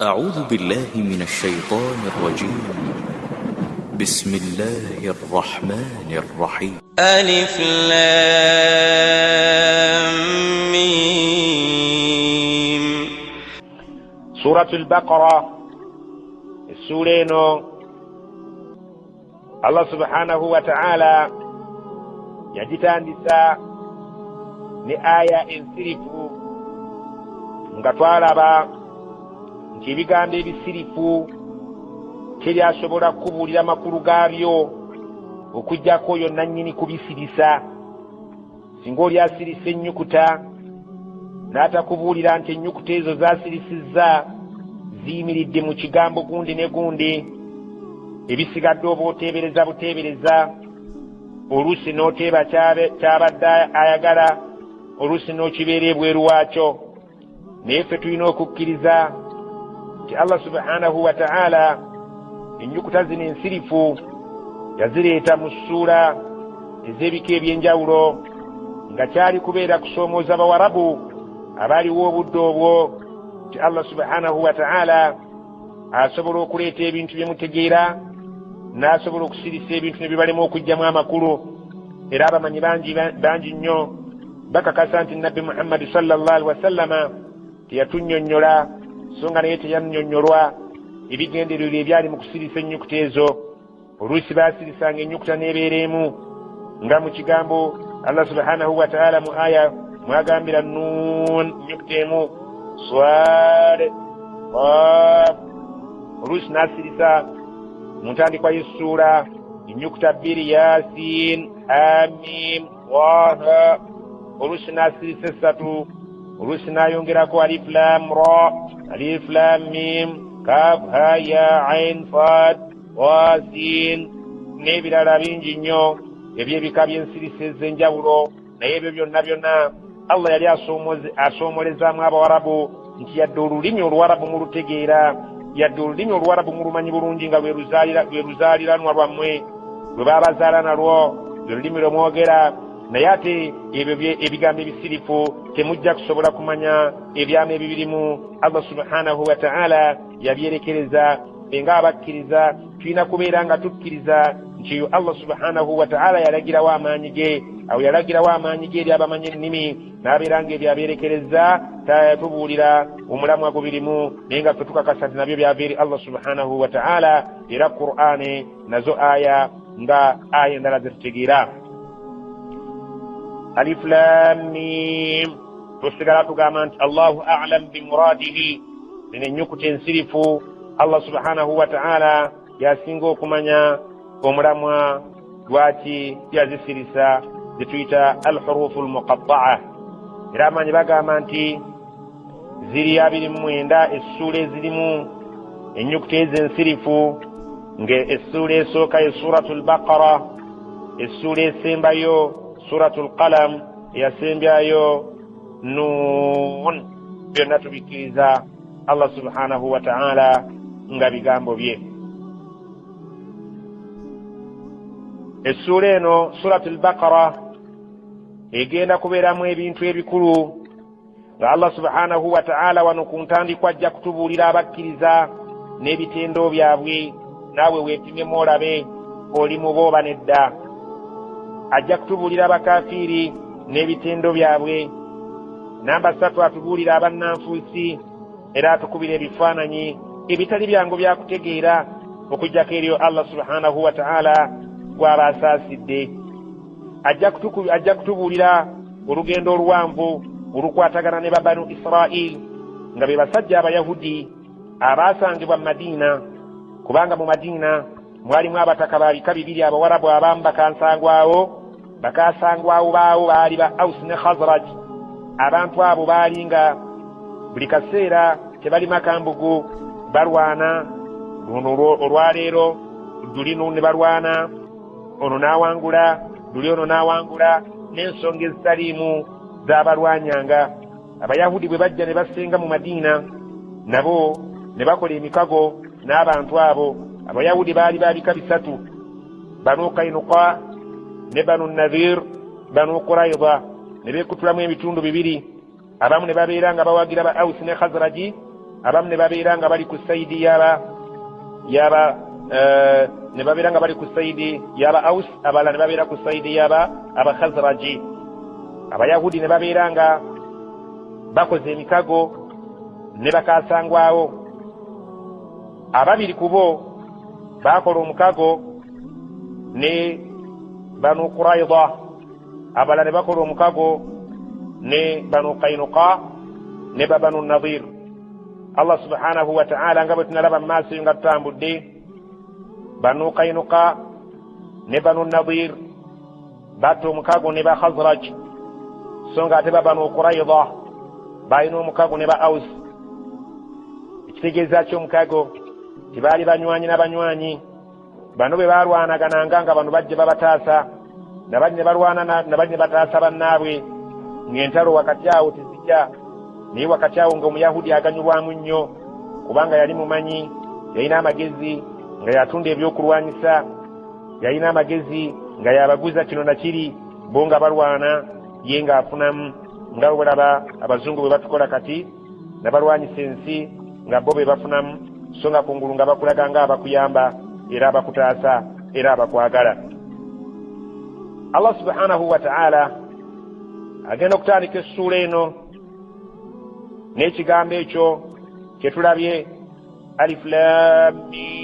أعوذ بالله من الشيطان الرجيم. بسم الله الرحمن الرحيم. ألف لام ميم. سورة البقرة السورة الله سبحانه وتعالى yagitandisa ne aya ensirifu nga twalaba nti ebigambo ebisirifu teryasobola kubuulira amakulu gaabyo okujjako oyo nannyini kubisirisa. Singa oli asirisa ennyukuta n'atakubuulira nti ennyukuta ezo zasirisizza ziyimiridde mu kigambo gundi ne gundi, ebisigadde oba oteebereza buteebereza, oluusi n'oteeba kyabadde ayagala, oluusi n'okibeera ebweru waakyo. Naye ffe tulina okukkiriza nti Allah subhanahu wa ta'ala ennyukuta zino ensirifu yazireeta mu ssuula ez'ebika eby'enjawulo nga kyali kubeera kusoomooza Abawarabu abaaliwo obudde obwo nti Allah subhanahu wa ta'ala asobola okuleeta ebintu bye mutegeera, n'asobola okusirisa ebintu ne bibalema okujjamu amakulu. Era abamanyi bangi nnyo bakakasa nti Nabbi Muhammad sallallahu alaihi wasallama teyatunnyonnyola, so nga naye teyannyonnyolwa ebigendererwa ebyali mu kusirisa ennyukuta ezo. Oluusi baasirisanga ennyukuta n'ebeeremu nga mu kigambo Allah subhanahu wa ta'ala mu aya mwagambira nuun ennyukuta emu, swad qaf. Oluusi n'asirisa mu ntandikwa y'essuula ennyukuta bbiri, yasin amim waha. Oluusi n'asirisa essatu, oluusi n'ayongerako alif lam ra, alif lam mim kaf ha ya ain sad wasin n'ebirala bingi nnyo ebyebika by'ensirisa ez'enjawulo. Naye ebyo byonna byonna Allah yali asoomolezaamu Abawarabu nti yadde olulimi Oluwarabu mulutegeera, yadde olulimi Oluwarabu mulumanyi bulungi nga lwe luzaaliranwa lwammwe, lwe baabazaala nalwo, lwe lulimi lwe mwogera, naye ate ebyo ebigambo ebisirifu temujja kusobola kumanya ebyamu ebibirimu. Allah subhanahu wa ta'ala yabyerekereza. Benga abakkiriza tulina kubeera nga tukkiriza nti yo Allah subhanahu wa ta'ala yalagirawo amaanyi ge, awo yalagirawo amaanyi ge eri abamanyi ennimi, n'abeera nga ebyo abeerekereza tubuulira omulamwa gubirimu, naye nga ffe tukakasa nti nabyo byava eri Allah subhanahu wa ta'ala. Era Qur'ani nazo aya nga aya endala zetutegeera. Alif lam mim, tusigala tugamba nti Allahu a'lam bimuradihi. Zino ennyukuta ensirifu Allah subhanahu wa ta'ala yasinga okumanya omulamwa lwaki yazisirisa, zetuyita al-hurufu al-muqatta'a. Era amanyi bagamba nti ziri 29 essuula ezirimu ennyukuta ez'ensirifu, nga essuula esooka ye suratul Baqara, essuula esembayo suratul Qalam, eyasembyayo Nuun. Byonna tubikkiriza Allah subhanahu wa ta'ala nga bigambo bye. Essuula eno suratul Baqara egenda kubeeramu ebintu ebikulu nga Allah subhanahu wa ta'ala wano ku ntandikwa ajja kutubuulira abakkiriza n'ebitendo byabwe. Naawe weepimemu olabe oli mu booba nedda. Ajja kutubuulira abakafiiri n'ebitendo byabwe. Namba 3 atubuulira abannanfuusi era atukubira ebifaananyi ebitali byangu byakutegeera okujjako eryo Allah subhanahu wa ta'ala gw'aba asaasidde. Ajja kutubuulira olugendo oluwanvu olukwatagana ne Banu Israil nga be basajja Abayahudi abaasangibwa mu Madiina, kubanga mu Madiina mwalimu abataka ba bika bibiri Abawarabu abamu bakasangwawo baawo baali ba Aus ne Khazraj. Abantu abo baali nga buli kaseera tebali makambugu, balwana. Luno olwaleero lulino ne balwana, ono n'awangula, luli ono n'awangula, n'ensonga ezitaliimu z'abalwanyanga. Abayahudi bwe bajja ne basenga mu Madiina, nabo ne bakola emikago n'abantu abo. Abayahudi baali babika 3, Banu Kainuqa ne Banu Nadhir, Banu Qurayza, ne beekutulamu ebitundu 2. Abamu ne babeera nga bawagira ba Aus ne Khazraji, abamu ne babeera nga bali ku sayidi ne babeera nga bali ku sayidi yaba Aus, abalala ne babeera ku sayidi yaba Khazraji. Abayahudi ne babeera nga bakoze emikago ne bakasangwawo. Ababiri ku bo bakola omukago ne Banu Qurayza, abalala ne bakola omukago ne Banu Qaynuqa ne Banu Nadir. Allah subhanahu wa ta'ala nga bwe tunalaba mu maaso nga tutambudde, Banu Qaynuqa ne Banu Nadir batta omukago ne ba Khazraj, so nga ate Banu Qurayza balina omukago ne ba Aus. Ekitegeeza ky'omukago tibaali banywanyi n'abanywanyi. Bano bwe balwanagananga nga bano bajja babataasa, nabajja ne balwana nabajja bataasa bannaabwe, ng'entalo wakati awo tezijja. Naye wakati awo ng'Omuyahudi aganyulwamu nnyo, kubanga yali mumanyi, yalina amagezi nga yatunda ebyokulwanyisa, yalina amagezi nga yabaguza kino na kiri, bo nga balwana, ye ng'afunamu. Nga bwe balaba abazungu bwe batukola kati, nabalwanyisa ensi nga bo be bafunamu, so nga kungulu nga bakulaga nga abakuyamba era abakutaasa era abakwagala. Allah subhanahu wa ta'ala agenda okutandika essuula eno n'ekigambo ekyo kye tulabye, Alif Lam Mim.